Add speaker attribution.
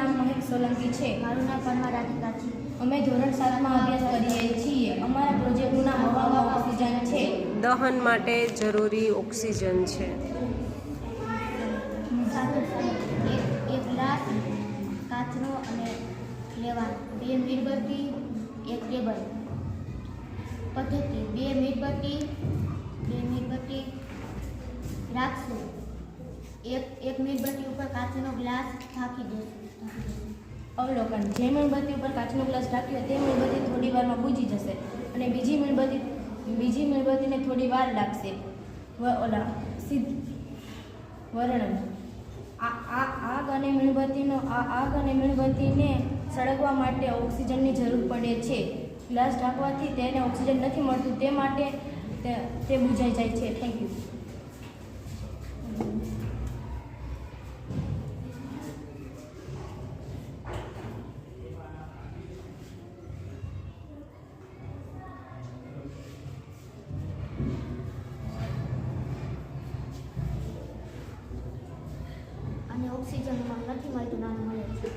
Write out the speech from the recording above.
Speaker 1: નામ મહેક સોલંકી છે.
Speaker 2: મારું નામ પરમાર રાધિકા છે.
Speaker 1: અમે ધોરણ 7માં અભ્યાસ કરીએ છીએ. અમારા પ્રોજેક્ટનું નામ હવામાં ઓક્સિજન છે.
Speaker 3: દહન માટે જરૂરી ઓક્સિજન છે.
Speaker 2: એક ગ્લાસ કાચનો અને લેવાનો, 2 મીણબત્તી, 1 ટેબલ. પદ્ધતિ: 2 મીણબત્તી રાખશું. એક મીણબત્તી ઉપર કાચનો ગ્લાસ ઢાંકી દેશું.
Speaker 1: અવલોકન: જે મીણબત્તી ઉપર કાચનો ગ્લાસ ઢાંક્યો તે મીણબત્તી થોડી વારમાં બુઝી જશે અને બીજી મીણબત્તીને થોડી વાર લાગશે. વર્ણન: આગ અને મીણબત્તીને સળગવા માટે ઓક્સિજનની જરૂર પડે છે. ગ્લાસ ઢાંકવાથી તેને ઓક્સિજન નથી મળતું, તે માટે તે બુઝાઈ જાય છે. Thank you.
Speaker 2: અને ઓક્સિજન નથી મળતું, નાનું મળે છે.